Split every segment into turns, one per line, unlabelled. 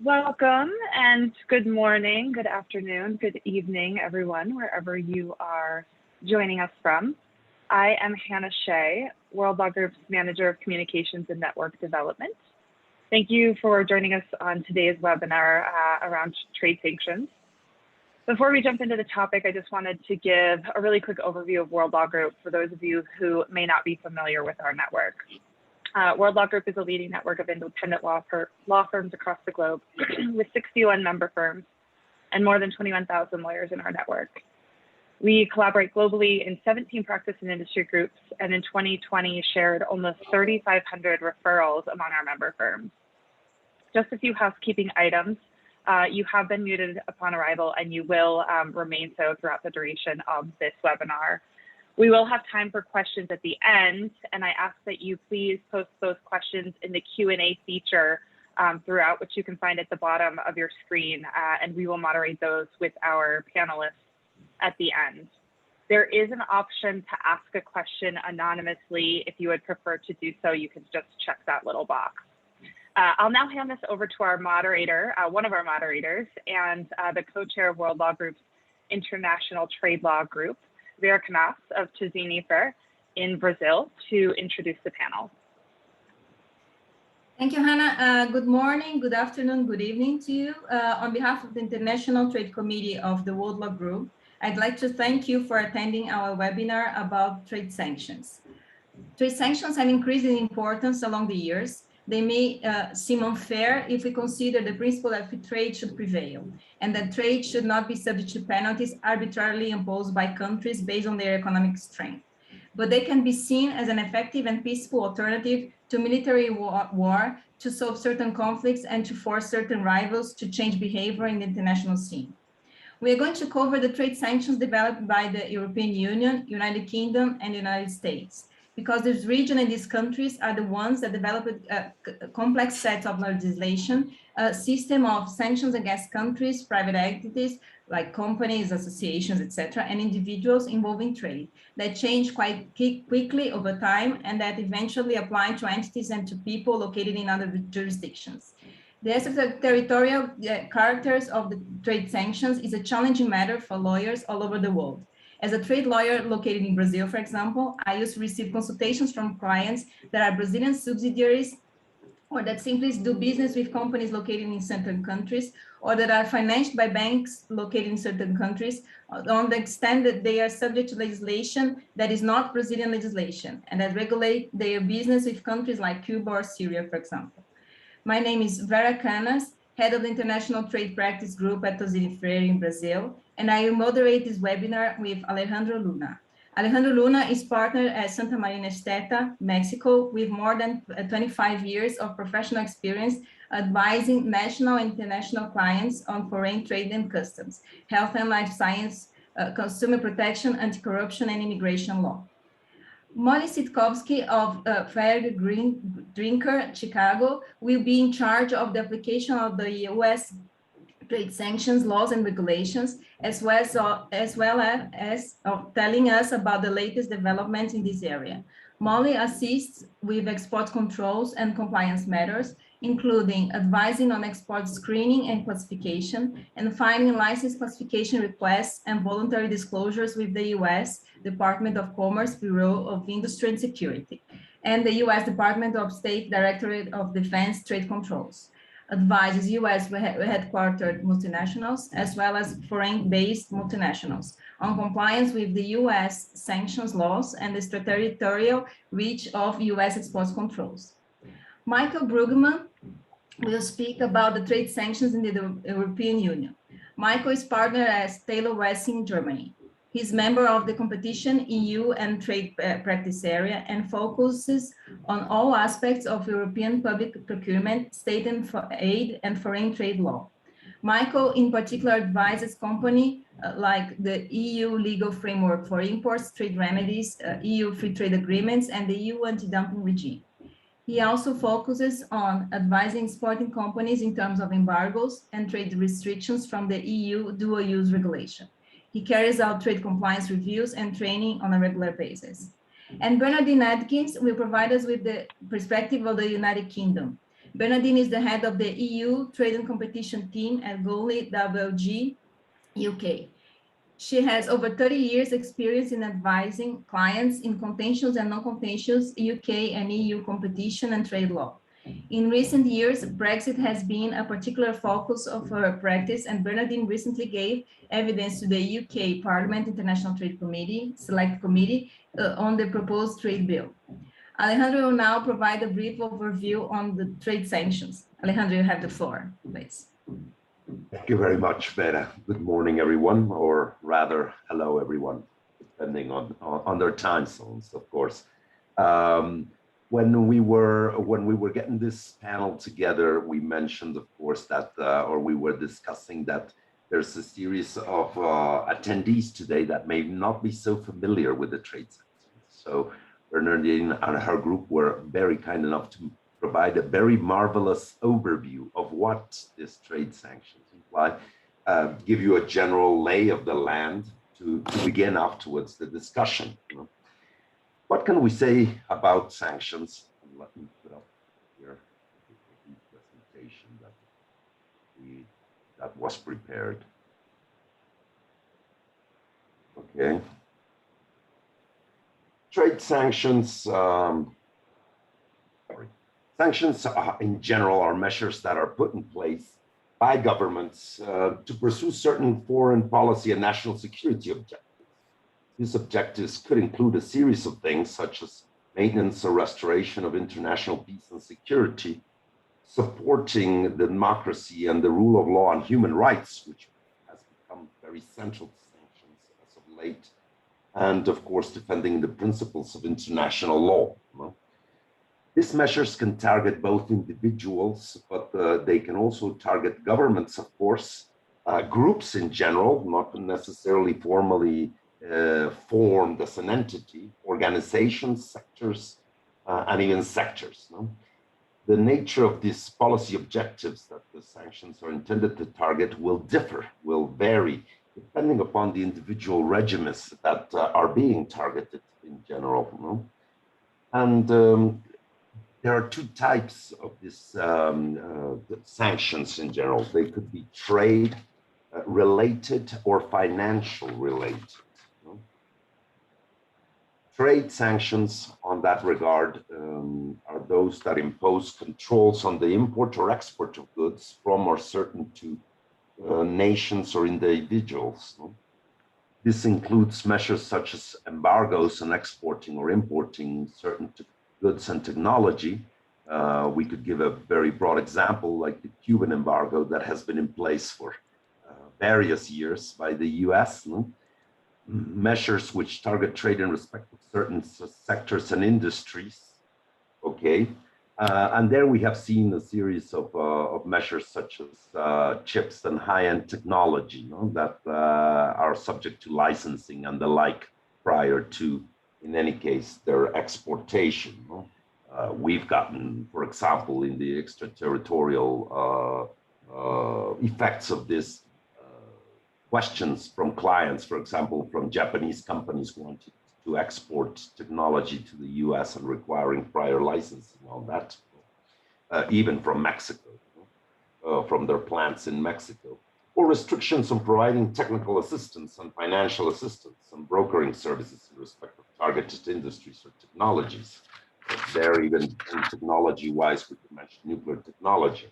Welcome and good morning, good afternoon, good evening, everyone, wherever you are joining us from. I am Hannah Shea, World Law Group's Manager of Communications and Network Development. Thank you for joining us on today's webinar around trade sanctions. Before we jump into the topic, I just wanted to give a really quick overview of World Law Group for those of you who may not be familiar with our network. World Law Group is a leading network of independent law firms across the globe with 61 member firms and more than 21,000 lawyers in our network. We collaborate globally in 17 practice and industry groups, and in 2020 shared almost 3,500 referrals among our member firms. Just a few housekeeping items. You have been muted upon arrival and you will remain so throughout the duration of this webinar. We will have time for questions at the end, and I ask that you please post those questions in the Q&A feature throughout, which you can find at the bottom of your screen, and we will moderate those with our panelists at the end. There is an option to ask a question anonymously. If you would prefer to do so, you can just check that little box. I'll now hand this over to our moderator, one of our moderators, and the co-chair of World Law Group's International Trade Law Group, Vera Canas of Tizinifer in Brazil, to introduce the panel.
Thank you, Hannah. Good morning, good afternoon, good evening to you. On behalf of the International Trade Committee of the World Law Group, I'd like to thank you for attending our webinar about trade sanctions. Trade sanctions have increased in importance along the years. They may seem unfair if we consider the principle that free trade should prevail and that trade should not be subject to penalties arbitrarily imposed by countries based on their economic strength. But they can be seen as an effective and peaceful alternative to military war to solve certain conflicts and to force certain rivals to change behavior in the international scene. We are going to cover the trade sanctions developed by the European Union, United Kingdom, and the United States, because this region and these countries are the ones that developed a complex set of legislation, a system of sanctions against countries, private entities, like companies, associations, etc., and individuals involving trade that change quite quickly over time and that eventually apply to entities and to people located in other jurisdictions. The extraterritorial characters of the trade sanctions is a challenging matter for lawyers all over the world. As a trade lawyer located in Brazil, for example, I used to receive consultations from clients that are Brazilian subsidiaries or that simply do business with companies located in certain countries or that are financed by banks located in certain countries on the extent that they are subject to legislation that is not Brazilian legislation and that regulate their business with countries like Cuba or Syria, for example. My name is Vera Canas, head of the International Trade Practice Group at Tizinifer in Brazil, and I will moderate this webinar with Alejandro Luna. Alejandro Luna is partner at Santa Marina Esteta, Mexico, with more than 25 years of professional experience advising national and international clients on foreign trade and customs, health and life science, consumer protection, anti-corruption, and immigration law. Molly Sitkovsky of Fair Green Drinker, Chicago, will be in charge of the application of the U.S. trade sanctions laws and regulations, as well as telling us about the latest developments in this area. Molly assists with export controls and compliance matters, including advising on export screening and classification, and filing license classification requests and voluntary disclosures with the U.S. Department of Commerce Bureau of Industry and Security, and the U.S. Department of State Directorate of Defense Trade Controls. Advises U.S. headquartered multinationals as well as foreign-based multinationals on compliance with the U.S. sanctions laws and the extraterritorial reach of U.S. export controls. Michael Bruggeman will speak about the trade sanctions in the European Union. Michael is partner at Taylor Wessing in Germany. He's member of the Competition, EU, and Trade Practice Area and focuses on all aspects of European public procurement, state aid, and foreign trade law. Michael, in particular, advises companies like the EU legal framework for imports, trade remedies, EU free trade agreements, and the EU anti-dumping regime. He also focuses on advising exporting companies in terms of embargoes and trade restrictions from the EU dual-use regulation. He carries out trade compliance reviews and training on a regular basis. And Bernardine Adkins will provide us with the perspective of the United Kingdom. Bernardine is the head of the EU Trade and Competition team at Goldley WLG UK. She has over 30 years experience in advising clients in contentious and non-contentious UK and EU competition and trade law. In recent years, Brexit has been a particular focus of her practice, and Bernardine recently gave evidence to the UK Parliament International Trade Committee, Select Committee, on the proposed trade bill. Alejandro will now provide a brief overview on the trade sanctions. Alejandro, you have the floor, please.
Thank you very much, Vera. Good morning, everyone, or rather, hello, everyone, depending on their time zones, of course. When we were getting this panel together, we mentioned, of course, that, or we were discussing that there's a series of attendees today that may not be so familiar with the trade sanctions. So Bernardine and her group were very kind enough to provide a very marvelous overview of what this trade sanctions imply, give you a general lay of the land to begin afterwards the discussion. What can we say about sanctions? And let me put up here the presentation that was prepared. Okay. Trade sanctions. Sanctions in general are measures that are put in place by governments to pursue certain foreign policy and national security objectives. These objectives could include a series of things such as maintenance or restoration of international peace and security, supporting the democracy and the rule of law and human rights, which has become very central to sanctions as of late, and of course, defending the principles of international law. These measures can target both individuals, but they can also target governments, of course, groups in general, not necessarily formally formed as an entity, organizations, sectors, and even sectors. The nature of these policy objectives that the sanctions are intended to target will differ, will vary, depending upon the individual regimes that are being targeted in general. And there are two types of these sanctions in general. They could be trade related or financial related. Trade sanctions on that regard are those that impose controls on the import or export of goods from or certain to nations or individuals. This includes measures such as embargoes on exporting or importing certain goods and technology. We could give a very broad example, like the Cuban embargo that has been in place for various years by the US. Measures which target trade in respect of certain sectors and industries. Okay. And there we have seen a series of measures such as chips and high-end technology that are subject to licensing and the like prior to, in any case, their exportation. We've gotten, for example, in the extraterritorial effects of this, questions from clients, for example, from Japanese companies wanting to export technology to the US and requiring prior licensing on that, even from Mexico, from their plants in Mexico, or restrictions on providing technical assistance and financial assistance and brokering services in respect of targeted industries or technologies. There, even in technology-wise, we can mention nuclear technology.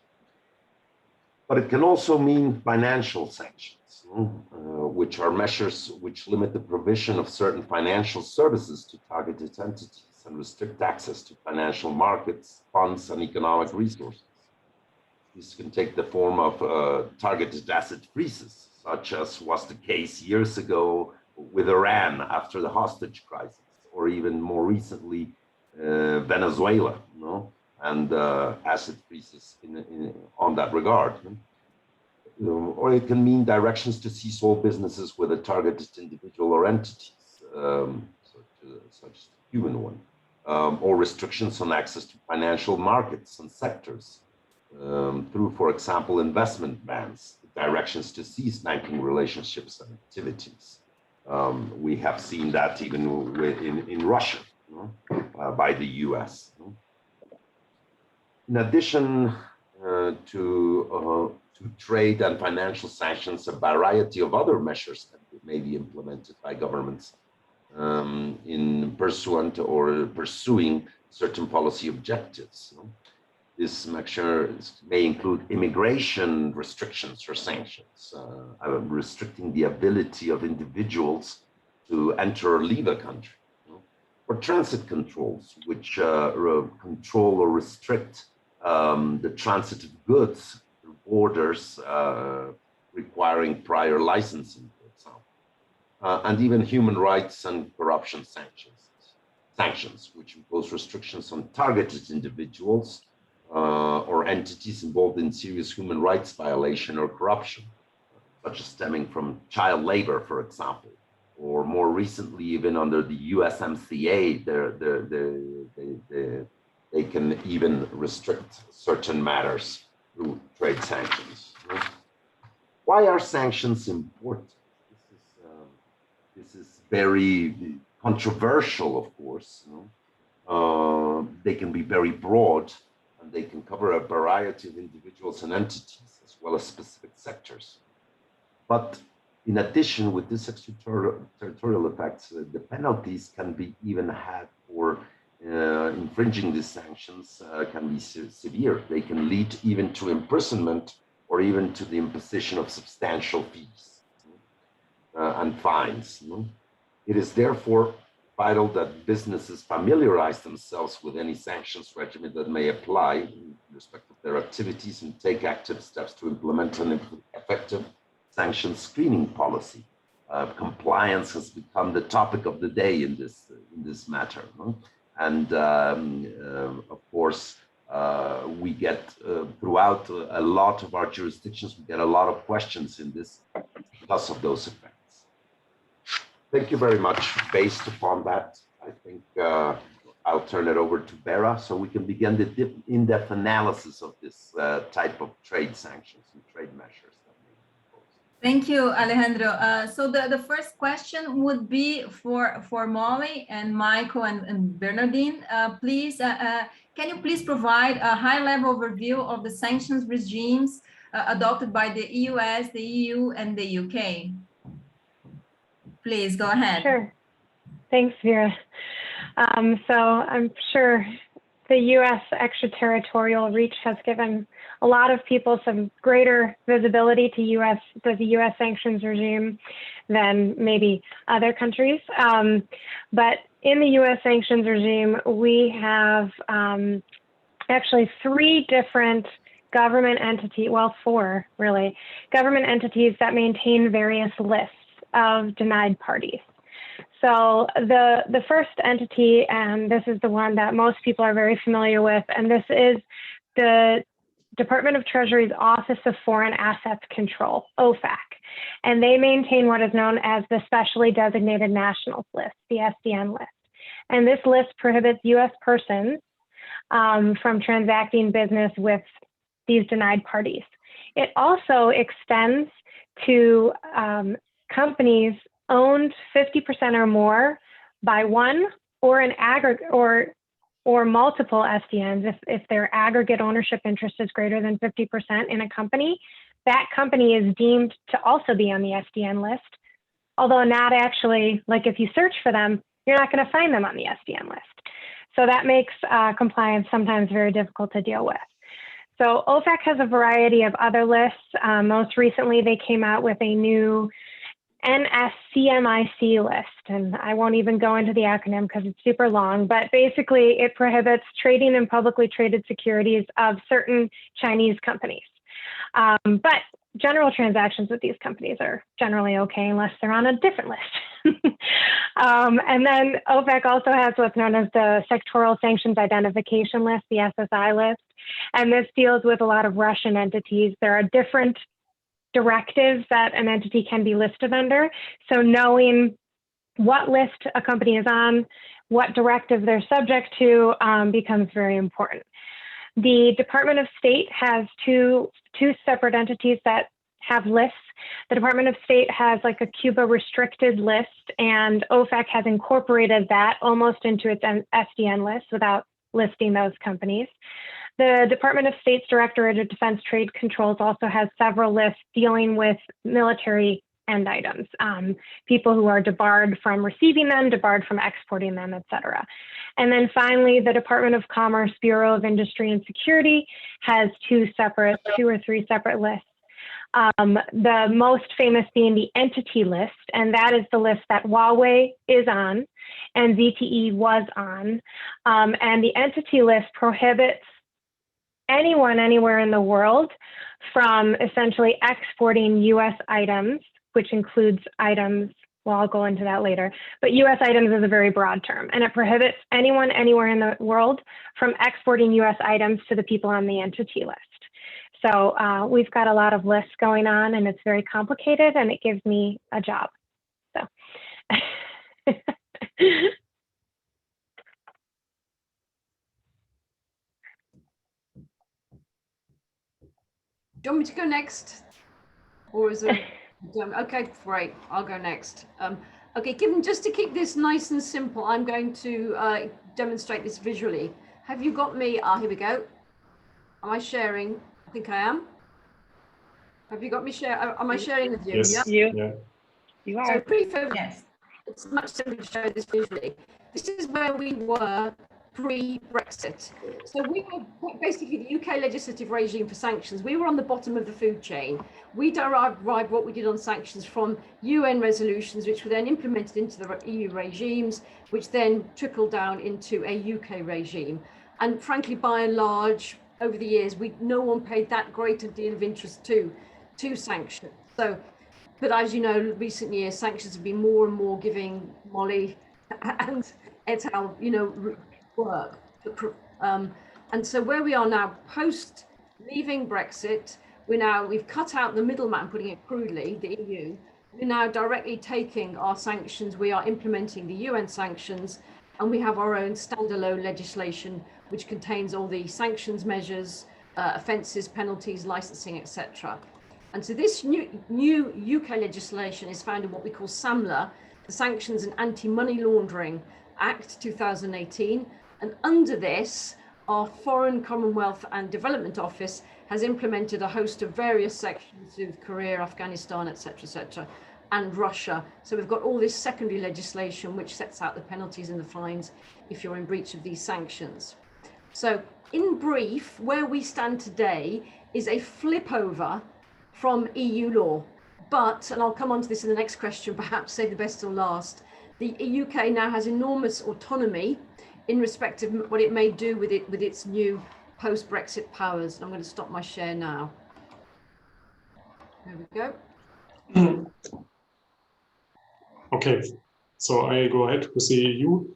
But it can also mean financial sanctions, which are measures which limit the provision of certain financial services to targeted entities and restrict access to financial markets, funds, and economic resources. This can take the form of targeted asset freezes, such as was the case years ago with Iran after the hostage crisis, or even more recently, Venezuela, and asset freezes on that regard. Or it can mean directions to cease all businesses with a targeted individual or entities, such as the Cuban one, or restrictions on access to financial markets and sectors through, for example, investment bans, directions to cease banking relationships and activities. We have seen that even in Russia by the US. In addition to trade and financial sanctions, a variety of other measures that may be implemented by governments in pursuant or pursuing certain policy objectives. This measure may include immigration restrictions or sanctions, restricting the ability of individuals to enter or leave a country, or transit controls, which control or restrict the transit of goods through borders requiring prior licensing, for example, and even human rights and corruption sanctions, which impose restrictions on targeted individuals or entities involved in serious human rights violation or corruption, such as stemming from child labor, for example, or more recently, even under the USMCA, they can even restrict certain matters through trade sanctions. Why are sanctions important? This is very controversial, of course. They can be very broad, and they can cover a variety of individuals and entities, as well as specific sectors. But in addition, with this extraterritorial effects, the penalties can be even had for infringing these sanctions can be severe. They can lead even to imprisonment or even to the imposition of substantial fees and fines. It is therefore vital that businesses familiarize themselves with any sanctions regimen that may apply in respect of their activities and take active steps to implement an effective sanction screening policy. Compliance has become the topic of the day in this matter. And of course, we get throughout a lot of our jurisdictions, we get a lot of questions in this because of those effects. Thank you very much. Based upon that, I think I'll turn it over to Vera so we can begin the in-depth analysis of this type of trade sanctions and trade measures.
Thank you, Alejandro. So the first question would be for Molly and Michael and Bernardine. Please, can you please provide a high-level overview of the sanctions regimes adopted by the US, the EU, and the UK? Please go ahead.
Sure. Thanks, Vera. So I'm sure the U.S. extraterritorial reach has given a lot of people some greater visibility to the U.S. sanctions regime than maybe other countries. But in the U.S. sanctions regime, we have actually three different government entities, well, four really, government entities that maintain various lists of denied parties. So the first entity, and this is the one that most people are very familiar with, and this is the Department of Treasury's Office of Foreign Assets Control, OFAC, and they maintain what is known as the Specially Designated Nationals List, the SDN list. And this list prohibits U.S. persons from transacting business with these denied parties. It also extends to companies owned 50% or more by one or an aggregate or multiple SDNs. If their aggregate ownership interest is greater than 50% in a company, that company is deemed to also be on the SDN list, although not actually, like if you search for them, you're not going to find them on the SDN list. So that makes compliance sometimes very difficult to deal with. So OFAC has a variety of other lists. Most recently, they came out with a new NSCMIC list, and I won't even go into the acronym because it's super long, but basically it prohibits trading in publicly traded securities of certain Chinese companies. But general transactions with these companies are generally okay unless they're on a different list. And then OFAC also has what's known as the Sectoral Sanctions Identification List, the SSI list, and this deals with a lot of Russian entities. There are different directives that an entity can be listed under. So knowing what list a company is on, what directive they're subject to becomes very important. The Department of State has two separate entities that have lists. The Department of State has like a Cuba restricted list, and OFAC has incorporated that almost into its SDN list without listing those companies. The Department of State's Directorate of Defense Trade Controls also has several lists dealing with military end items, people who are debarred from receiving them, debarred from exporting them, et cetera. And then finally, the Department of Commerce Bureau of Industry and Security has two or three separate lists. The most famous being the entity list, and that is the list that Huawei is on and ZTE was on. And the entity list prohibits anyone anywhere in the world from essentially exporting US items, which includes items, well, I'll go into that later, but US items is a very broad term, and it prohibits anyone anywhere in the world from exporting US items to the people on the entity list. So we've got a lot of lists going on, and it's very complicated, and it gives me a job. So.
Do you want me to go next? Or is it? Okay, great. I'll go next. Okay, just to keep this nice and simple, I'm going to demonstrate this visually. Have you got me? Here we go. Am I sharing? I think I am. Have you got me share? Am I sharing with you?
Yes.
Yeah.
You are.
So brief overview.
Yes.
It's much simpler to show this visually. This is where we were pre-Brexit. So we were basically the UK legislative regime for sanctions. We were on the bottom of the food chain. We derived what we did on sanctions from UN resolutions, which were then implemented into the EU regimes, which then trickled down into a UK regime. And frankly, by and large, over the years, no one paid that great a deal of interest to sanctions. So, but as you know, recent years, sanctions have been more and more giving Molly and et al., work. And so where we are now, post leaving Brexit, we've cut out the middleman, putting it crudely, the EU. We're now directly taking our sanctions. We are implementing the UN sanctions, and we have our own standalone legislation, which contains all the sanctions measures, offences, penalties, licensing, etc. And so this new UK legislation is found in what we call SAMLA, the Sanctions and Anti-Money Laundering Act 2018. And under this, our Foreign, Commonwealth and Development Office has implemented a host of various sections with Korea, Afghanistan, etc., and Russia. So we've got all this secondary legislation which sets out the penalties and the fines if you're in breach of these sanctions. So in brief, where we stand today is a flip over from EU law. But, and I'll come on to this in the next question, perhaps save the best till last, the UK now has enormous autonomy in respect of what it may do with its new post-Brexit powers. And I'm going to stop my share now. There we go.
Okay, so I go ahead with the EU.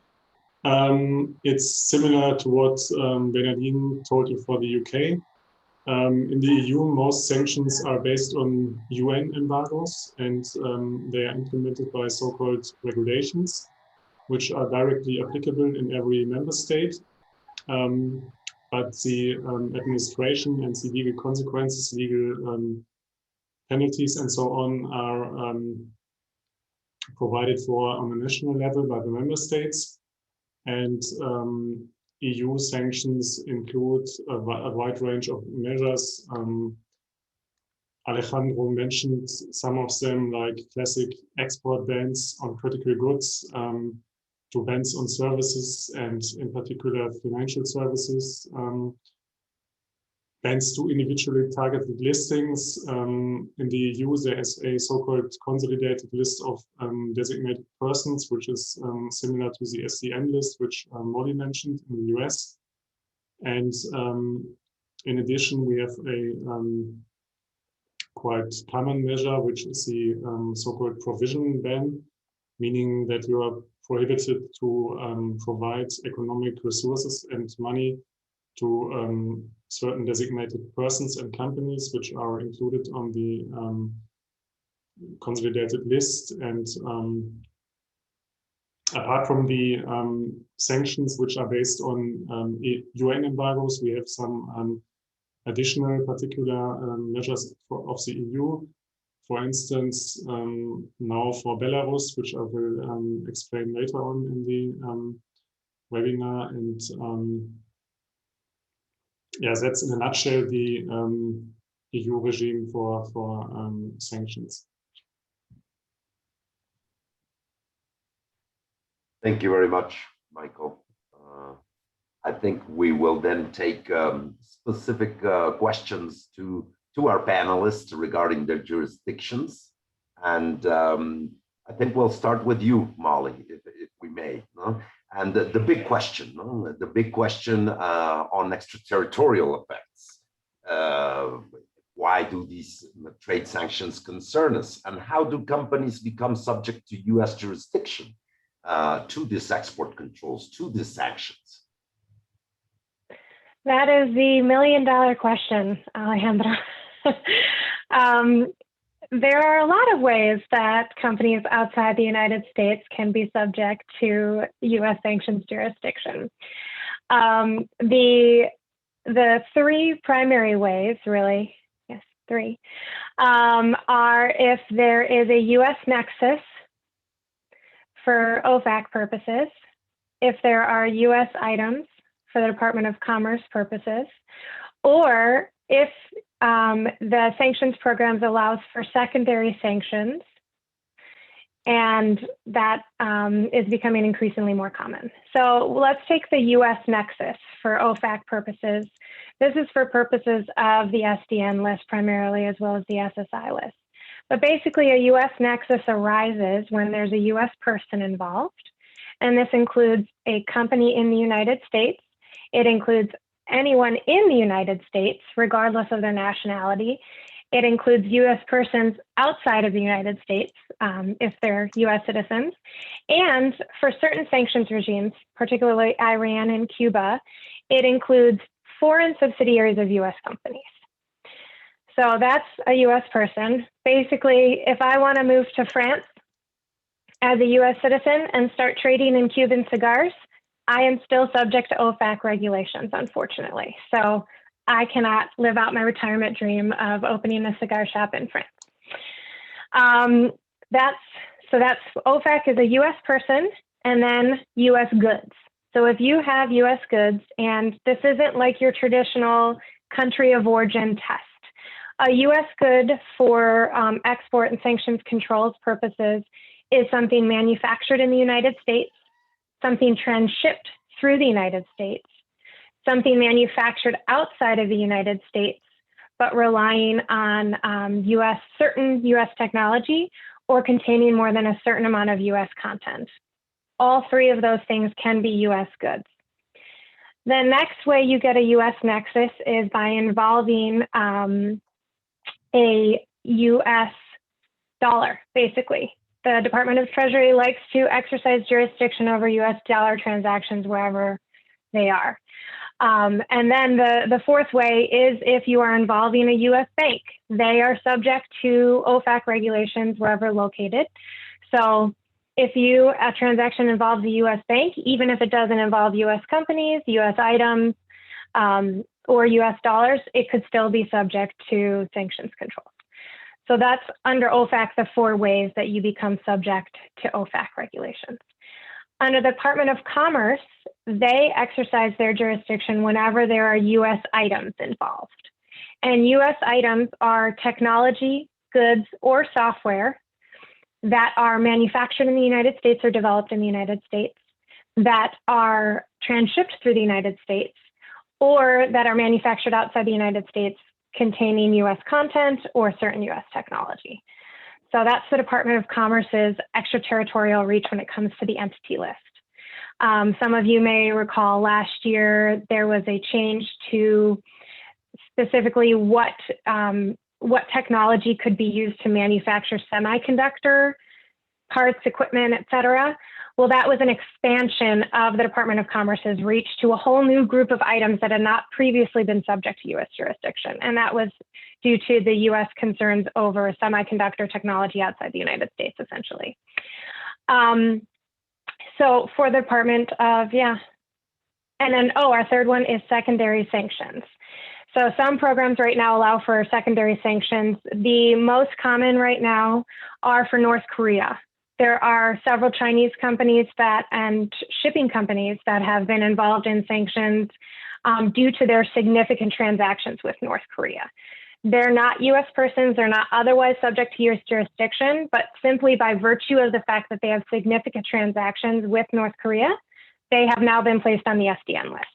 It's similar to what Bernardine told you for the UK. In the EU, most sanctions are based on UN embargoes, and they are implemented by so-called regulations, which are directly applicable in every member state. But the administration and the legal consequences, legal penalties and so on are provided for on a national level by the member states. And EU sanctions include a wide range of measures. Alejandro mentioned some of them, like classic export bans on critical goods, to bans on services, and in particular financial services, bans to individually targeted listings. In the EU, there is a so-called consolidated list of designated persons, which is similar to the SCN list, which Molly mentioned in the US. And in addition, we have a quite common measure, which is the so-called provision ban, meaning that you are prohibited to provide economic resources and money to certain designated persons and companies which are included on the consolidated list. And apart from the sanctions which are based on UN embargoes, we have some additional particular measures of the EU. For instance, now for Belarus, which I will explain later on in the webinar, and yeah, that's in a nutshell the EU regime for sanctions.
Thank you very much, Michael. I think we will then take specific questions to our panelists regarding their jurisdictions. And I think we'll start with you, Molly, if we may. No? And the big question, no? The big question on extraterritorial effects. Why do these trade sanctions concern us? And how do companies become subject to US jurisdiction to these export controls, to these sanctions?
That is the million-dollar question, Alejandro. There are a lot of ways that companies outside the United States can be subject to U.S. sanctions jurisdiction. The three primary ways, really, yes, three, are if there is a U.S. nexus for OFAC purposes, if there are U.S. items for the Department of Commerce purposes, or if the sanctions programs allows for secondary sanctions, and that is becoming increasingly more common. So let's take the US nexus for OFAC purposes. This is for purposes of the SDN list primarily, as well as the SSI list. But basically a US nexus arises when there's a US person involved, and this includes a company in the United States. It includes anyone in the United States, regardless of their nationality. It includes US persons outside of the United States, if they're US citizens. And for certain sanctions regimes, particularly Iran and Cuba, it includes foreign subsidiaries of US companies. So that's a US person. Basically, if I want to move to France as a US citizen and start trading in Cuban cigars, I am still subject to OFAC regulations, unfortunately. So I cannot live out my retirement dream of opening a cigar shop in France. That's OFAC is a US person and then US goods. So if you have US goods, and this isn't like your traditional country of origin test, a US good for export and sanctions controls purposes is something manufactured in the United States, something transshipped through the United States, something manufactured outside of the United States, but relying on certain US technology or containing more than a certain amount of US content. All three of those things can be US goods. The next way you get a US nexus is by involving a US dollar, basically. The Department of Treasury likes to exercise jurisdiction over US dollar transactions wherever they are. And then the fourth way is if you are involving a US bank. They are subject to OFAC regulations wherever located. So if a transaction involves a US bank, even if it doesn't involve US companies, US items, or US dollars, it could still be subject to sanctions controls. So that's under OFAC, the four ways that you become subject to OFAC regulations. Under the Department of Commerce, they exercise their jurisdiction whenever there are US items involved. And US items are technology, goods, or software that are manufactured in the United States or developed in the United States, that are transshipped through the United States, or that are manufactured outside the United States containing US content or certain US technology. So that's the Department of Commerce's extraterritorial reach when it comes to the entity list. Some of you may recall last year there was a change to specifically what technology could be used to manufacture semiconductor parts, equipment, et cetera. Well, that was an expansion of the Department of Commerce's reach to a whole new group of items that had not previously been subject to US jurisdiction. And that was due to the US concerns over semiconductor technology outside the United States, essentially. So for the Department of, and then, our third one is secondary sanctions. So some programs right now allow for secondary sanctions. The most common right now are for North Korea. There are several Chinese companies and shipping companies that have been involved in sanctions due to their significant transactions with North Korea. They're not US persons, they're not otherwise subject to US jurisdiction, but simply by virtue of the fact that they have significant transactions with North Korea, they have now been placed on the SDN list.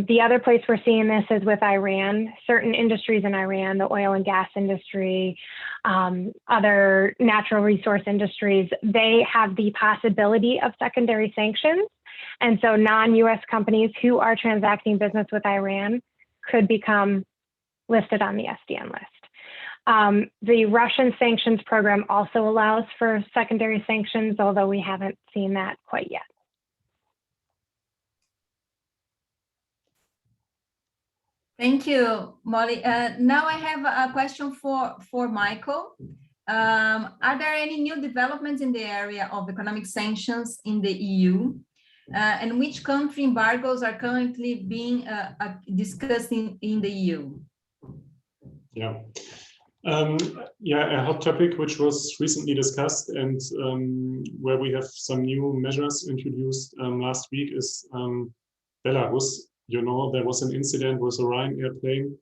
The other place we're seeing this is with Iran. Certain industries in Iran, the oil and gas industry, other natural resource industries, they have the possibility of secondary sanctions. And so non-US companies who are transacting business with Iran could become listed on the SDN list. The Russian sanctions program also allows for secondary sanctions, although we haven't seen that quite yet.
Thank you, Molly. Now I have a question for Michael. Are there any new developments in the area of economic sanctions in the EU? And which country embargoes are currently being discussed in the EU?
Yeah. Yeah, a hot topic which was recently discussed and where we have some new measures introduced last week is Belarus. You know, there was an incident with a Ryanair plane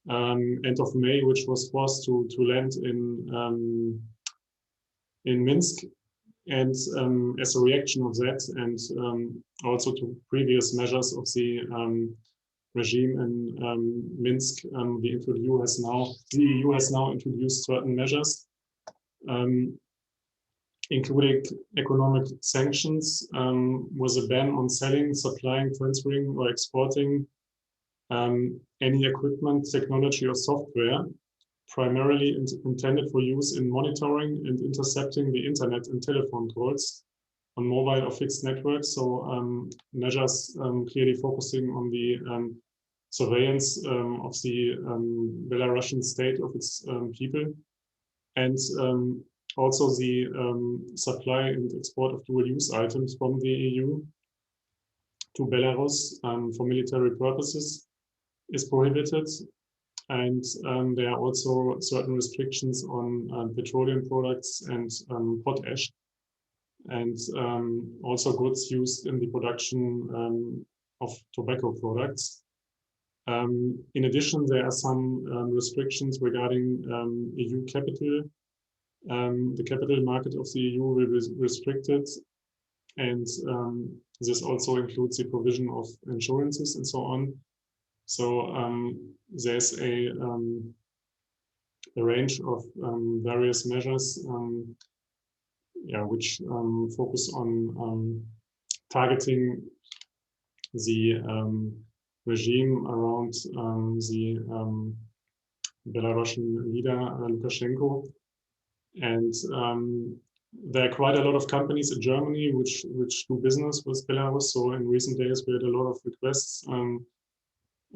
end of May, which was forced to land in Minsk. And as a reaction of that, and also to previous measures of the regime in Minsk, the EU has now introduced certain measures, including economic sanctions with a ban on selling, supplying, transferring, or exporting any equipment, technology, or software primarily intended for use in monitoring and intercepting the internet and telephone calls on mobile or fixed networks. So measures clearly focusing on the surveillance of the Belarusian state, of its people, and also the supply and export of dual-use items from the EU to Belarus for military purposes is prohibited. And there are also certain restrictions on petroleum products and potash, and also goods used in the production of tobacco products. In addition, there are some restrictions regarding EU capital. The capital market of the EU will be restricted, and this also includes the provision of insurances and so on. So there's a range of various measures, which focus on targeting the regime around the Belarusian leader Lukashenko, and there are quite a lot of companies in Germany which do business with Belarus. So in recent days we had a lot of requests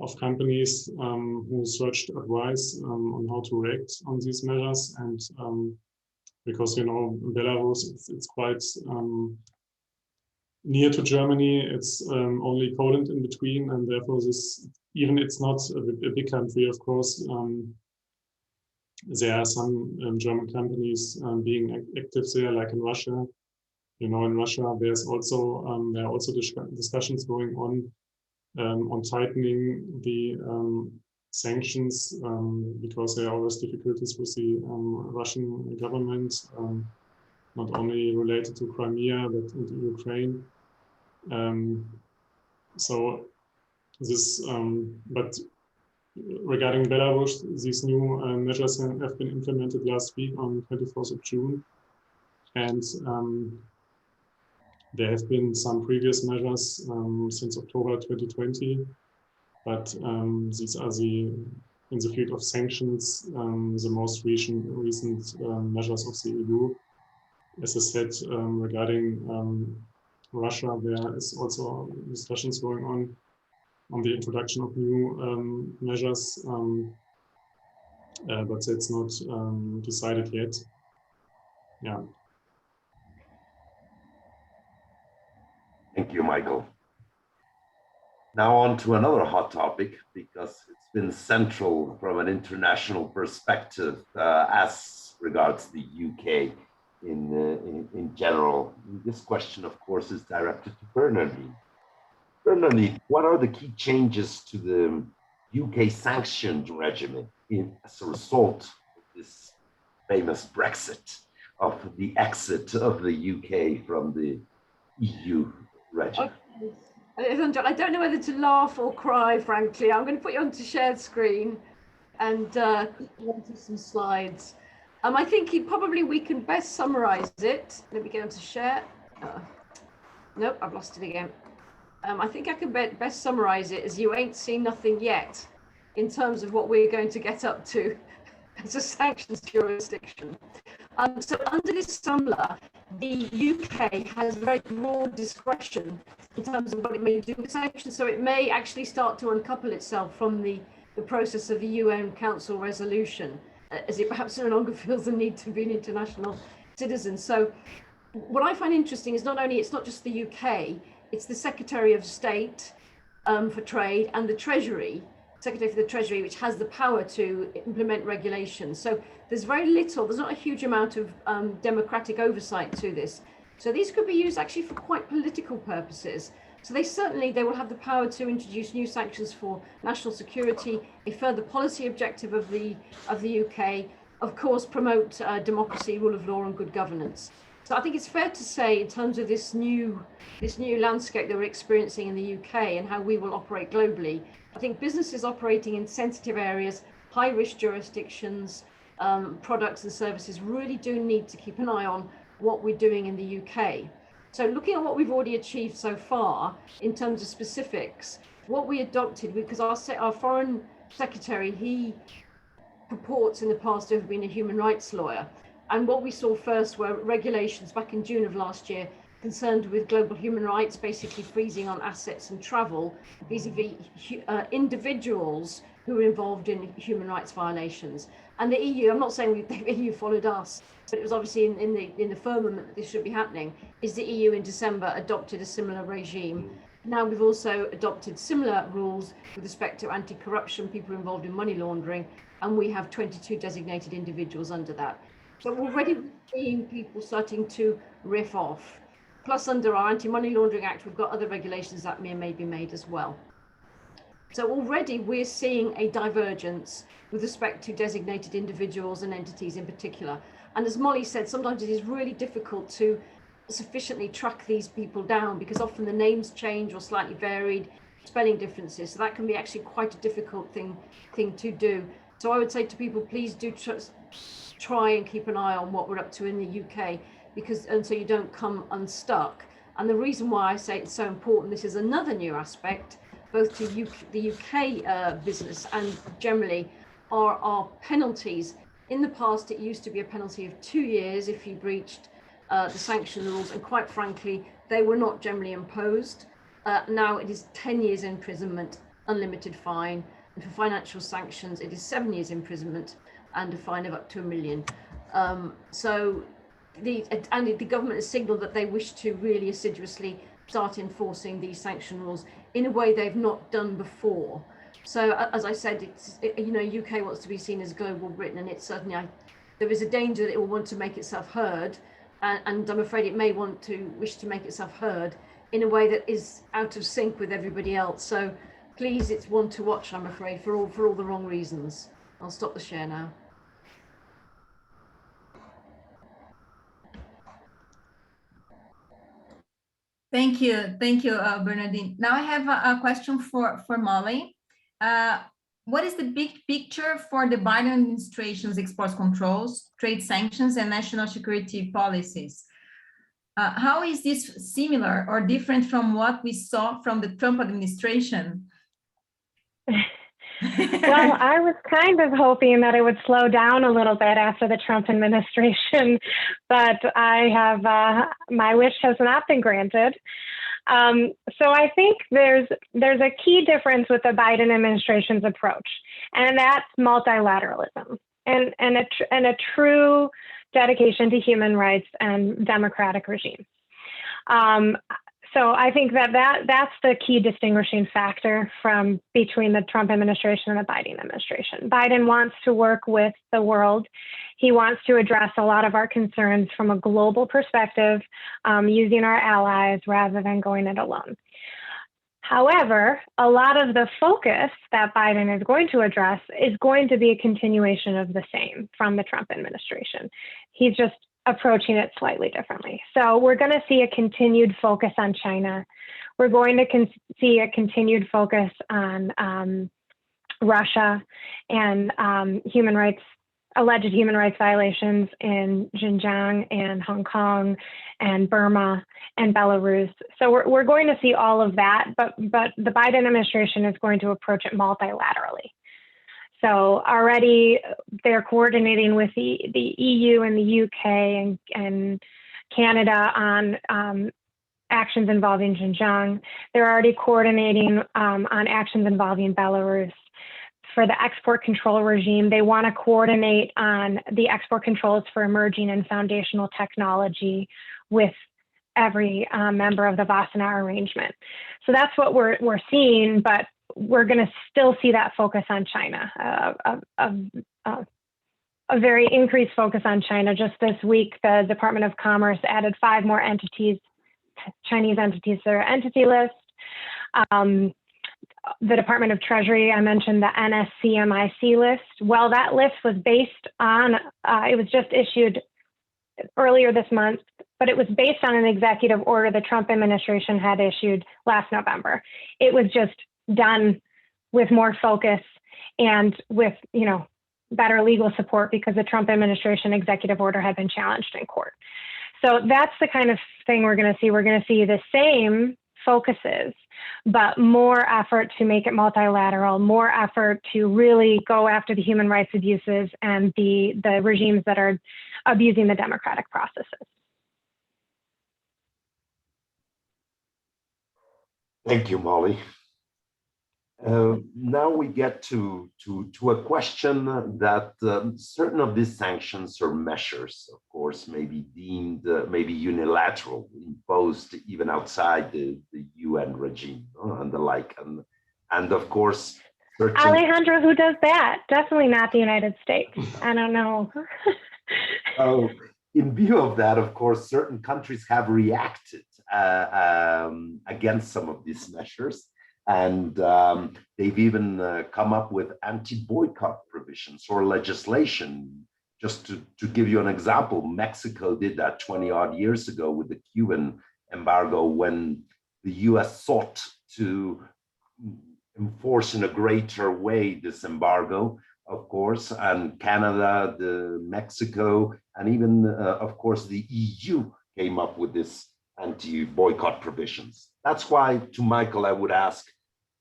of companies who searched advice on how to react on these measures, and because, you know, Belarus, it's quite near to Germany. It's only Poland in between, and therefore this, even it's not a big country, of course, there are some German companies being active there, like in Russia. You know, in Russia there's also there are also discussions going on tightening the sanctions, because there are always difficulties with the Russian government, not only related to Crimea but into Ukraine. So this, but regarding Belarus, these new measures have been implemented last week on 24th of June, and there have been some previous measures since October 2020, but these are in the field of sanctions, the most recent measures of the EU. As I said, regarding Russia, there is also discussions going on the introduction of new measures, but it's not decided yet. Yeah.
Thank you, Michael. Now on to another hot topic, because it's been central from an international perspective as regards the UK in general. This question, of course, is directed to Bernardine. Bernadette, what are the key changes to the UK sanctioned regimen as a result of this famous Brexit, of the exit of the UK from the EU regime?
Okay. I don't know whether to laugh or cry, frankly. I'm going to put you onto shared screen and onto some slides. I think we can best summarize it. Let me get onto share. Nope, I've lost it again. I think I can best summarize it as you ain't seen nothing yet in terms of what we're going to get up to as a sanctions jurisdiction. So under this umbrella, the UK has very broad discretion in terms of what it may do with sanctions. So it may actually start to uncouple itself from the process of the UN Council resolution, as it perhaps no longer feels the need to be an international citizen. So what I find interesting is it's not just the UK, it's the Secretary of State for Trade and the Secretary for the Treasury, which has the power to implement regulations. So there's not a huge amount of democratic oversight to this. So these could be used actually for quite political purposes. So they will have the power to introduce new sanctions for national security, a further policy objective of the UK, of course, promote democracy, rule of law, and good governance. So I think it's fair to say, in terms of this new landscape that we're experiencing in the UK and how we will operate globally, I think businesses operating in sensitive areas, high-risk jurisdictions, products and services really do need to keep an eye on what we're doing in the UK. So looking at what we've already achieved so far in terms of specifics, what we adopted, because our Foreign Secretary, he purports in the past to have been a human rights lawyer. And what we saw first were regulations back in June of last year concerned with global human rights, basically freezing on assets and travel vis-a-vis individuals who were involved in human rights violations. And the EU, I'm not saying the EU followed us, but it was obviously in the firmament that this should be happening, is the EU in December adopted a similar regime. Now we've also adopted similar rules with respect to anti-corruption, people involved in money laundering, and we have 22 designated individuals under that. So already we're seeing people starting to riff off. Plus, under our Anti-Money Laundering Act, we've got other regulations that may be made as well. So already we're seeing a divergence with respect to designated individuals and entities in particular. And as Molly said, sometimes it is really difficult to sufficiently track these people down because often the names change or slightly varied, spelling differences. So that can be actually quite a difficult thing to do. So I would say to people, please do try and keep an eye on what we're up to in the UK, and so you don't come unstuck. And the reason why I say it's so important, this is another new aspect, both to the UK business and generally, are our penalties. In the past, it used to be a penalty of 2 years if you breached the sanction rules, and quite frankly, they were not generally imposed. Now it is 10 years imprisonment, unlimited fine, and for financial sanctions, it is 7 years imprisonment and a fine of up to £1 million. So the government has signalled that they wish to really assiduously start enforcing these sanction rules in a way they've not done before. So as I said, UK wants to be seen as global Britain, and it's certainly, there is a danger that it will want to make itself heard, and I'm afraid it may wish to make itself heard in a way that is out of sync with everybody else. So please, it's one to watch, I'm afraid, for all the wrong reasons. I'll stop the share now.
Thank you, Bernardine. Now I have a question for Molly. What is the big picture for the Biden administration's export controls, trade sanctions, and national security policies? How is this similar or different from what we saw from the Trump administration?
Well, I was kind of hoping that it would slow down a little bit after the Trump administration, but I have my wish has not been granted. So I think there's a key difference with the Biden administration's approach, and that's multilateralism and a true dedication to human rights and democratic regimes. So I think that's the key distinguishing factor between the Trump administration and the Biden administration. Biden wants to work with the world. He wants to address a lot of our concerns from a global perspective, using our allies rather than going it alone. However, a lot of the focus that Biden is going to address is going to be a continuation of the same from the Trump administration. He's just approaching it slightly differently. So we're going to see a continued focus on China. We're going to see a continued focus on Russia and alleged human rights violations in Xinjiang and Hong Kong and Burma and Belarus. So we're going to see all of that, but the Biden administration is going to approach it multilaterally. So already they're coordinating with the EU and the UK and Canada on actions involving Xinjiang. They're already coordinating on actions involving Belarus. For the export control regime, they want to coordinate on the export controls for emerging and foundational technology with every member of the Wassenaar arrangement. So that's what we're seeing, but we're going to still see that focus on China, a very increased focus on China. Just this week, the Department of Commerce added 5 more entities, Chinese entities to their entity list. The Department of Treasury, I mentioned the NSCMIC list. Well, that list was based on, it was just issued earlier this month, but it was based on an executive order the Trump administration had issued last November. It was just done with more focus and with, better legal support because the Trump administration executive order had been challenged in court. So that's the kind of thing we're going to see. We're going to see the same focuses, but more effort to make it multilateral, more effort to really go after the human rights abuses and the regimes that are abusing the democratic processes.
Thank you, Molly. Now we get to a question that certain of these sanctions or measures, of course, may be deemed maybe unilateral, imposed even outside the UN regime and the like. And of course,
Alejandro, who does that? Definitely not the United States. I don't know.
So in view of that, of course, certain countries have reacted against some of these measures. And they've even come up with anti-boycott provisions or legislation. Just to give you an example, Mexico did that 20 odd years ago with the Cuban embargo when the US sought to enforce in a greater way this embargo, of course, and Canada, Mexico, and even, of course, the EU came up with this anti-boycott provisions. That's why, to Michael, I would ask,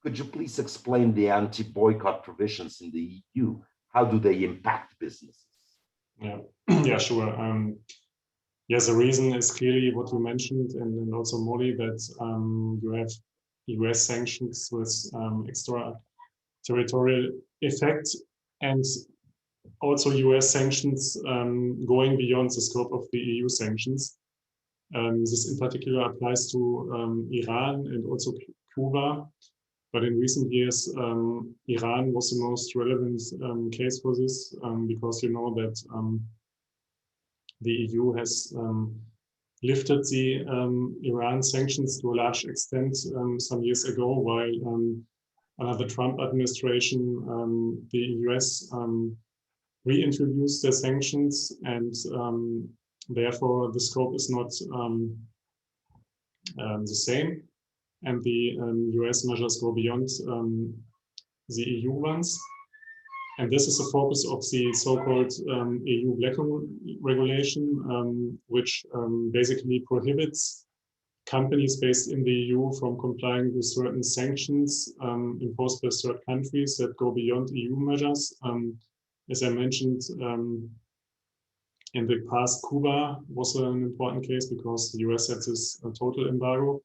could you please explain the anti-boycott provisions in the EU? How do they impact businesses?
Yeah, sure. Yes, the reason is clearly what you mentioned, and also Molly, that you have US sanctions with extraterritorial effect, and also US sanctions going beyond the scope of the EU sanctions. This in particular applies to Iran and also Cuba. But in recent years, Iran was the most relevant case for this because you know that the EU has lifted the Iran sanctions to a large extent some years ago, while under the Trump administration, the US reintroduced the sanctions, and therefore the scope is not the same. And the US measures go beyond the EU ones. And this is the focus of the so-called EU Black regulation, which basically prohibits companies based in the EU from complying with certain sanctions imposed by third countries that go beyond EU measures. As I mentioned, in the past, Cuba was an important case because the US had this total embargo.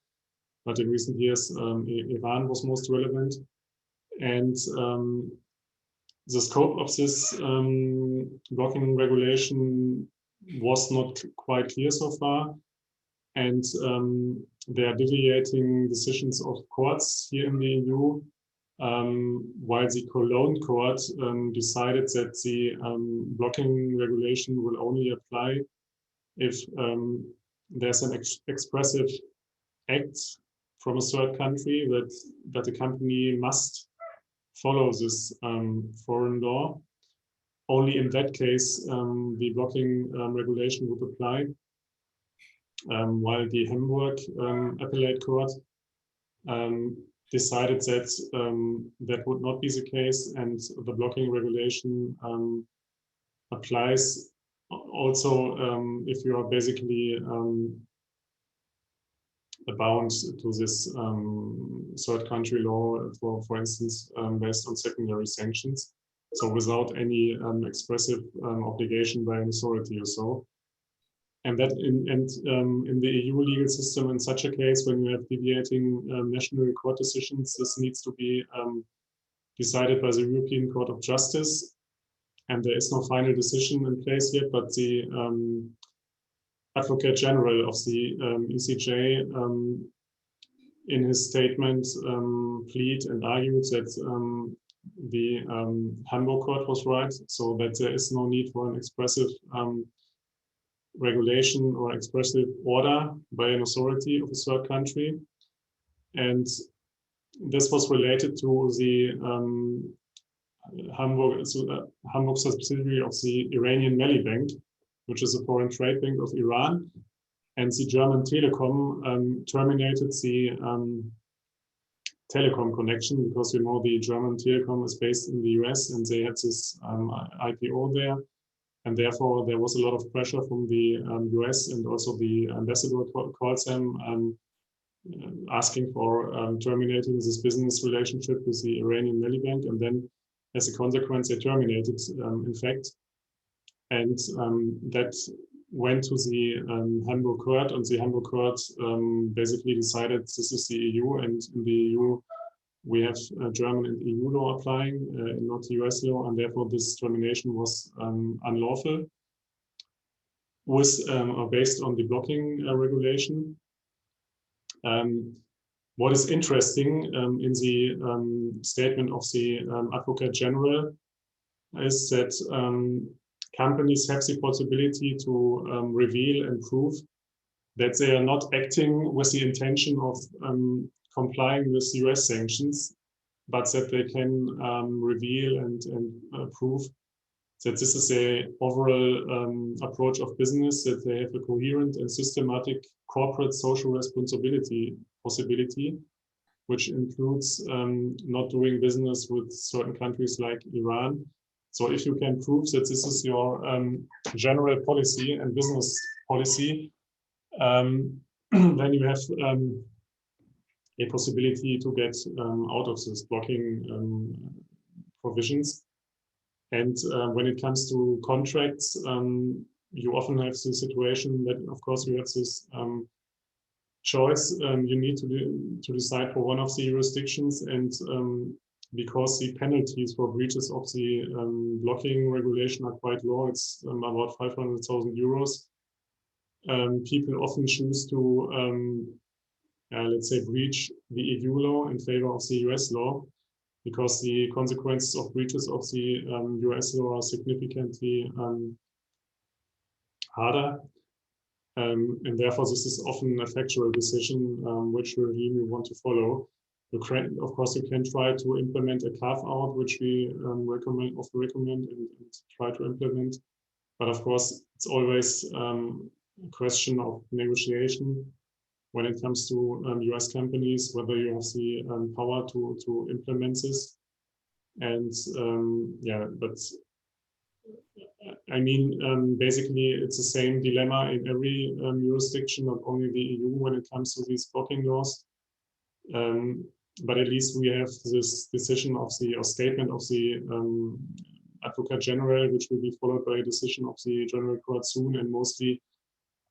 But in recent years, Iran was most relevant. And the scope of this blocking regulation was not quite clear so far. And there are deviating decisions of courts here in the EU, while the Cologne court decided that the blocking regulation will only apply if there's an expressive act from a third country that the company must follow this foreign law. Only in that case, the blocking regulation would apply, while the Hamburg Appellate Court decided that that would not be the case, and the blocking regulation applies also if you are basically bound to this third country law, for instance, based on secondary sanctions. So without any expressive obligation by an authority or so. And that in the EU legal system, in such a case, when you have deviating national court decisions, this needs to be decided by the European Court of Justice. And there is no final decision in place yet, but the Advocate General of the ECJ in his statement plead and argued that the Hamburg court was right, so that there is no need for an expressive regulation or expressive order by an authority of a third country. And this was related to the Hamburg subsidiary of the Iranian Mali Bank, which is a foreign trade bank of Iran. And the German Telekom terminated the telecom connection because, you know, the German Telekom is based in the US and they had this IPO there. And therefore, there was a lot of pressure from the US, and also the ambassador called them asking for terminating this business relationship with the Iranian Mali Bank. And then, as a consequence, they terminated, in fact. And that went to the Hamburg court, and the Hamburg court basically decided this is the EU, and in the EU we have German and EU law applying, not US law, and therefore this termination was unlawful, was based on the blocking regulation. What is interesting in the statement of the Advocate General is that companies have the possibility to reveal and prove that they are not acting with the intention of complying with US sanctions, but that they can reveal and prove that this is an overall approach of business, that they have a coherent and systematic corporate social responsibility possibility, which includes not doing business with certain countries like Iran. So if you can prove that this is your general policy and business policy, then you have a possibility to get out of this blocking provisions. And when it comes to contracts, you often have the situation that, of course, you have this choice. You need to decide for one of the jurisdictions, and because the penalties for breaches of the blocking regulation are quite low, it's about 500,000 euros. People often choose to, let's say, breach the EU law in favor of the US law, because the consequences of breaches of the US law are significantly harder. And therefore, this is often a factual decision which regime you want to follow. Of course, you can try to implement a carve-out, which we recommend and try to implement. But of course, it's always a question of negotiation when it comes to US companies, whether you have the power to implement this. And yeah, but I mean, basically, it's the same dilemma in every jurisdiction, not only the EU, when it comes to these blocking laws. But at least we have this decision of the, or statement of the Advocate General, which will be followed by a decision of the General Court soon, and mostly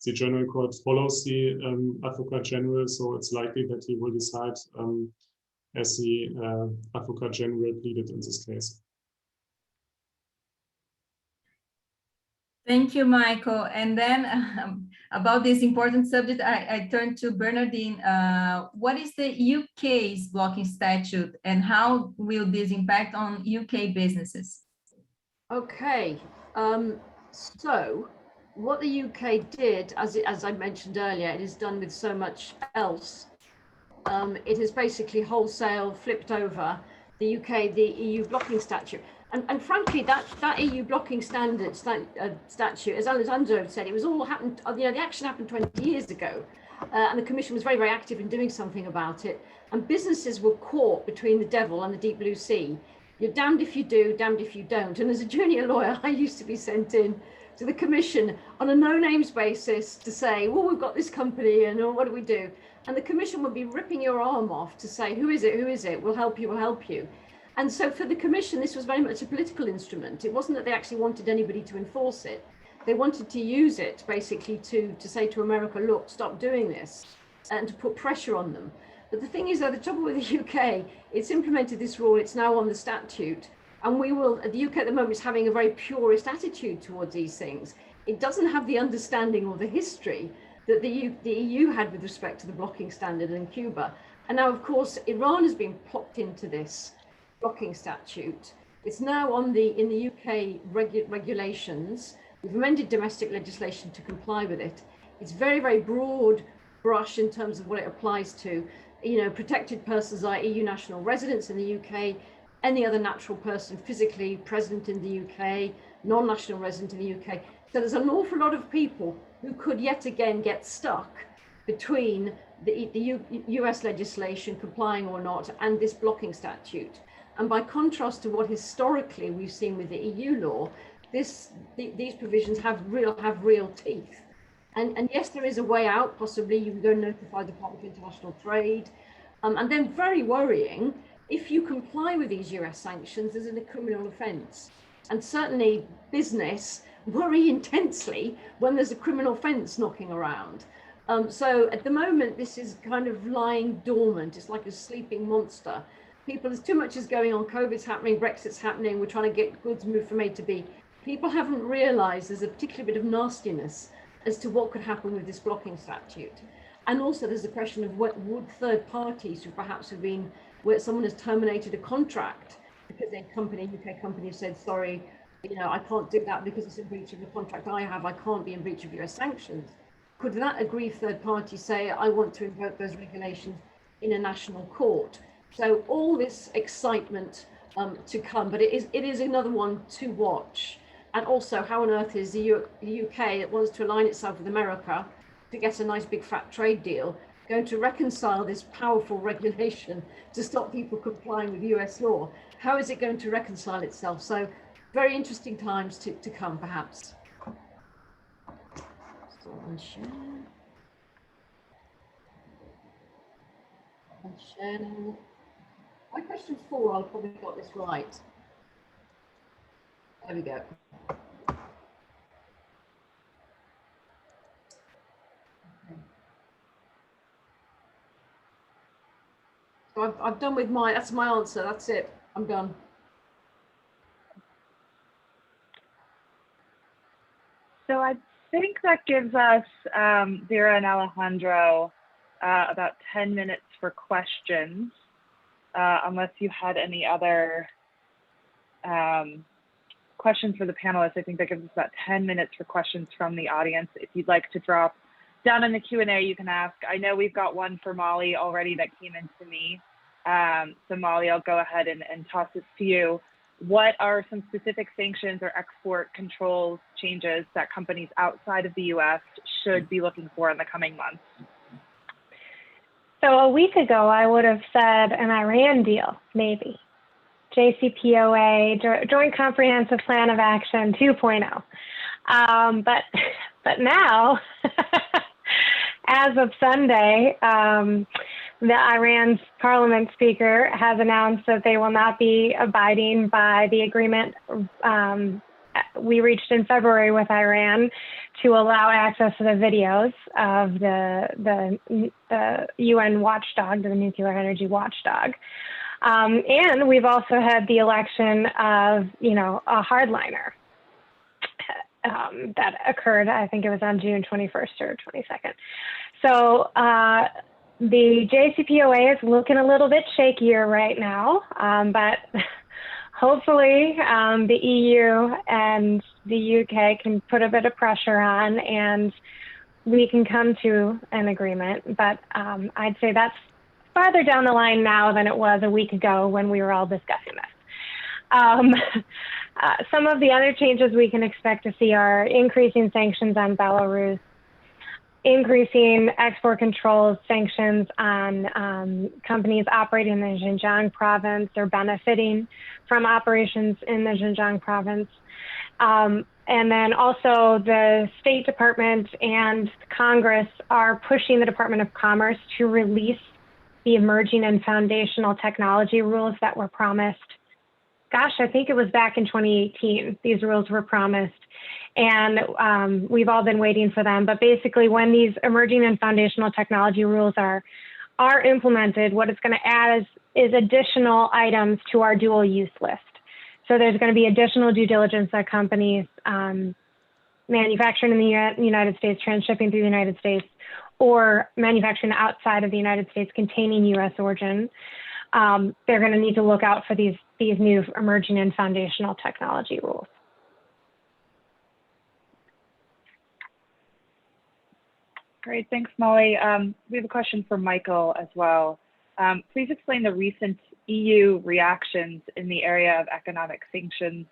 the General Court follows the Advocate General, so it's likely that he will decide as the Advocate General pleaded in this case.
Thank you, Michael. And then about this important subject, I turn to Bernardine. What is the UK's blocking statute, and how will this impact on UK businesses?
Okay, so what the UK did, as I mentioned earlier, it is done with so much else, it has basically wholesale flipped over the EU blocking statute. And frankly, that EU blocking statute, as Alessandro said, it was all happened, the action happened 20 years ago. And the Commission was very, very active in doing something about it. And businesses were caught between the devil and the deep blue sea. You're damned if you do, damned if you don't. And as a junior lawyer, I used to be sent in to the Commission on a no-names basis to say, well, we've got this company and what do we do? And the Commission would be ripping your arm off to say, who is it, who is it? We'll help you, we'll help you. And so for the Commission, this was very much a political instrument. It wasn't that they actually wanted anybody to enforce it. They wanted to use it basically to say to America, look, stop doing this, and to put pressure on them. But the thing is, though, the trouble with the UK, it's implemented this rule, it's now on the statute, and the UK at the moment is having a very purist attitude towards these things. It doesn't have the understanding or the history that the EU had with respect to the blocking standard in Cuba. And now, of course, Iran has been plopped into this blocking statute. It's now in the UK regulations. We've amended domestic legislation to comply with it. It's very, very broad brush in terms of what it applies to. Protected persons are EU national residents in the UK, any other natural person physically present in the UK, non-national resident in the UK. So there's an awful lot of people who could yet again get stuck between the US legislation, complying or not, and this blocking statute. And by contrast to what historically we've seen with the EU law, these provisions have real teeth. And yes, there is a way out. Possibly you can go and notify the Department of International Trade. And then very worrying, if you comply with these US sanctions, there's a criminal offence. And certainly business worry intensely when there's a criminal offence knocking around. So at the moment, this is kind of lying dormant. It's like a sleeping monster. There's too much is going on. COVID's happening, Brexit's happening. We're trying to get goods moved from A to B. People haven't realised there's a particular bit of nastiness as to what could happen with this blocking statute. And also there's the question of what would third parties who perhaps have been, where someone has terminated a contract because a UK company has said, sorry, I can't do that because it's in breach of the contract I have, I can't be in breach of US sanctions. Could that aggrieved third party say, I want to invoke those regulations in a national court? So all this excitement to come, but it is another one to watch. And also, how on earth is the UK that wants to align itself with America to get a nice big fat trade deal going to reconcile this powerful regulation to stop people complying with US law? How is it going to reconcile itself? So very interesting times to come, perhaps. So unshare. Unshare now. My question 4, I'll probably got this right. There we go. So I've done with that's my answer. That's it. I'm done.
So I think that gives us, Vera and Alejandro, about 10 minutes for questions, unless you had any other questions for the panelists. I think that gives us about 10 minutes for questions from the audience. If you'd like to drop down in the Q&A, you can ask. I know we've got one for Molly already that came into me. So Molly, I'll go ahead and toss this to you. What are some specific sanctions or export controls changes that companies outside of the US should be looking for in the coming months?
So a week ago, I would have said an Iran deal, maybe. JCPOA, Joint Comprehensive Plan of Action 2.0. But now, as of Sunday, the Iran's parliament speaker has announced that they will not be abiding by the agreement we reached in February with Iran to allow access to the videos of the UN watchdog, the nuclear energy watchdog. And we've also had the election of, a hardliner that occurred, I think it was on June 21st or 22nd. So the JCPOA is looking a little bit shakier right now, but hopefully the EU and the UK can put a bit of pressure on and we can come to an agreement. But I'd say that's farther down the line now than it was a week ago when we were all discussing this. Some of the other changes we can expect to see are increasing sanctions on Belarus, increasing export controls sanctions on companies operating in the Xinjiang province or benefiting from operations in the Xinjiang province. And then also the State Department and Congress are pushing the Department of Commerce to release the emerging and foundational technology rules that were promised. Gosh, I think it was back in 2018, these rules were promised. And we've all been waiting for them. But basically, when these emerging and foundational technology rules are implemented, what it's going to add is additional items to our dual use list. So there's going to be additional due diligence that companies manufacturing in the United States, transshipping through the United States, or manufacturing outside of the United States containing U.S. origin, they're going to need to look out for these new emerging and foundational technology rules.
Great, thanks, Molly. We have a question for Michael as well. Please explain the recent EU reactions in the area of economic sanctions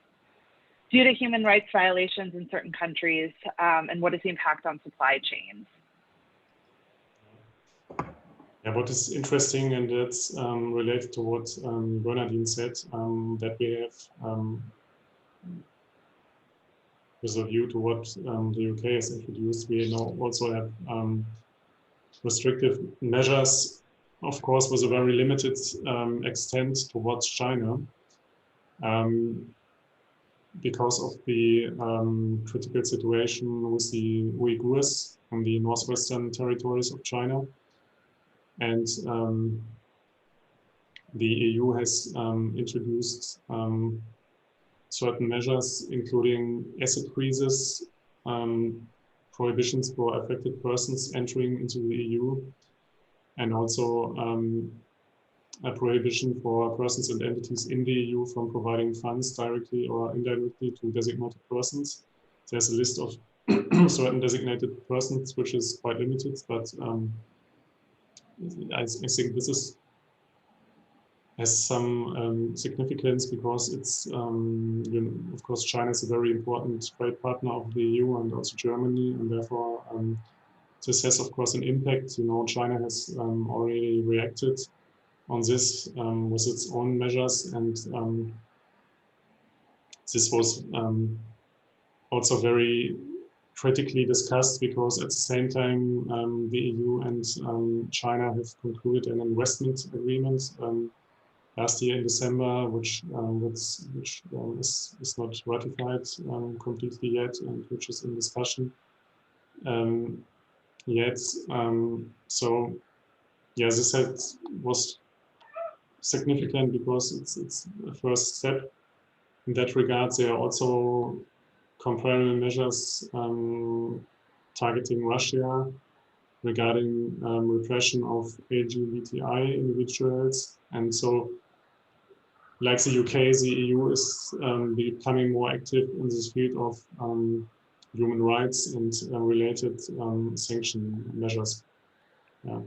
due to human rights violations in certain countries, and what is the impact on supply chains?
Yeah, what is interesting, and that's related to what Bernardine said, that we have, with a view to what the UK has introduced, we now also have restrictive measures, of course, with a very limited extent towards China, because of the critical situation with the Uyghurs in the northwestern territories of China. And the EU has introduced certain measures, including asset freezes, prohibitions for affected persons entering into the EU, and also a prohibition for persons and entities in the EU from providing funds directly or indirectly to designated persons. There's a list of certain designated persons, which is quite limited, but I think this has some significance because it's, of course, China is a very important trade partner of the EU and also Germany, and therefore this has, of course, an impact. China has already reacted on this with its own measures, and this was also very critically discussed because at the same time the EU and China have concluded an investment agreement last year in December, which is not ratified completely yet, and which is in discussion yet. So yeah, this was significant because it's a first step. In that regard, there are also comparable measures targeting Russia regarding repression of LGBTI individuals. And so, like the UK, the EU is becoming more active in this field of human rights and related sanction measures. Yeah.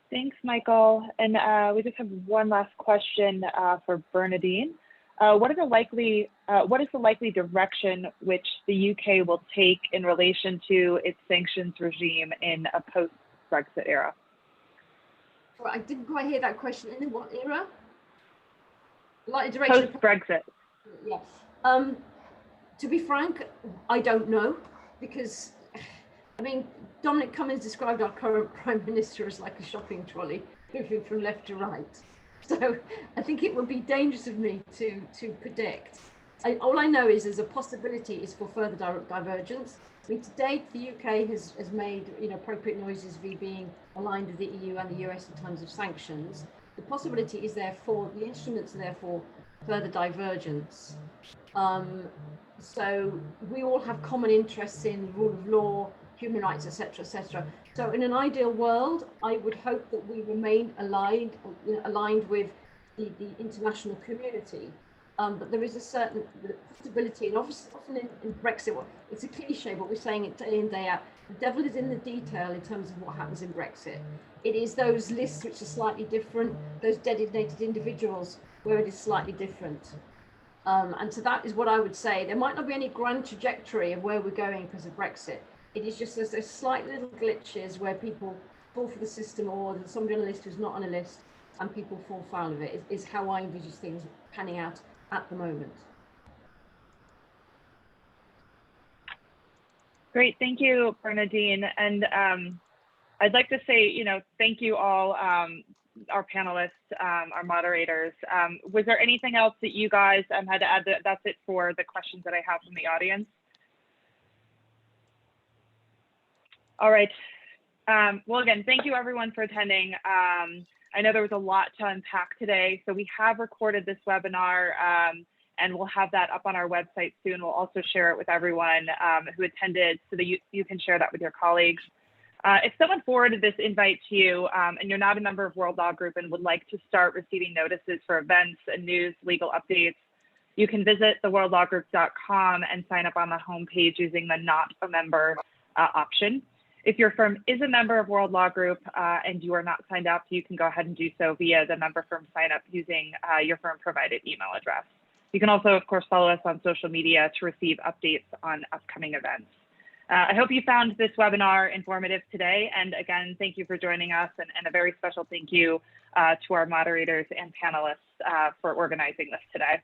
Thanks, Michael. And we just have one last question for Bernardine. What is the likely direction which the UK will take in relation to its sanctions regime in a post-Brexit era?
Well, I didn't quite hear that question. In what era? Like direction
post-Brexit.
Yeah. To be frank, I don't know, because I mean, Dominic Cummings described our current Prime Minister as like a shopping trolley, moving from left to right. So I think it would be dangerous of me to predict. All I know is there's a possibility is for further divergence. I mean, to date, the UK has made appropriate noises via being aligned with the EU and the US in terms of sanctions. The possibility is therefore, the instruments are therefore further divergence. So we all have common interests in rule of law, human rights, etc., etc. So in an ideal world, I would hope that we remain aligned with the international community. but there is a certain possibility, and obviously often in Brexit, well, it's a cliche, but we're saying it day in, day out. The devil is in the detail in terms of what happens in Brexit. It is those lists which are slightly different, those designated individuals where it is slightly different. And so that is what I would say. There might not be any grand trajectory of where we're going because of Brexit. It is just those slight little glitches where people fall for the system, or there's somebody on a list who's not on a list, and people fall foul of it, is how I envisage things panning out at the moment.
Great, thank you, Bernadine. And I'd like to say, thank you all, our panelists, our moderators. Was there anything else that you guys had to add? That's it for the questions that I have from the audience. All right. Well, again, thank you everyone for attending. I know there was a lot to unpack today, so we have recorded this webinar and we'll have that up on our website soon. We'll also share it with everyone who attended so that you can share that with your colleagues. If someone forwarded this invite to you and you're not a member of World Law Group and would like to start receiving notices for events and news, legal updates, you can visit theworldlawgroup.com and sign up on the homepage using the not a member option. If your firm is a member of World Law Group and you are not signed up, you can go ahead and do so via the member firm sign up using your firm provided email address. You can also, of course, follow us on social media to receive updates on upcoming events. I hope you found this webinar informative today. And again, thank you for joining us, and a very special thank you to our moderators and panelists for organizing this today.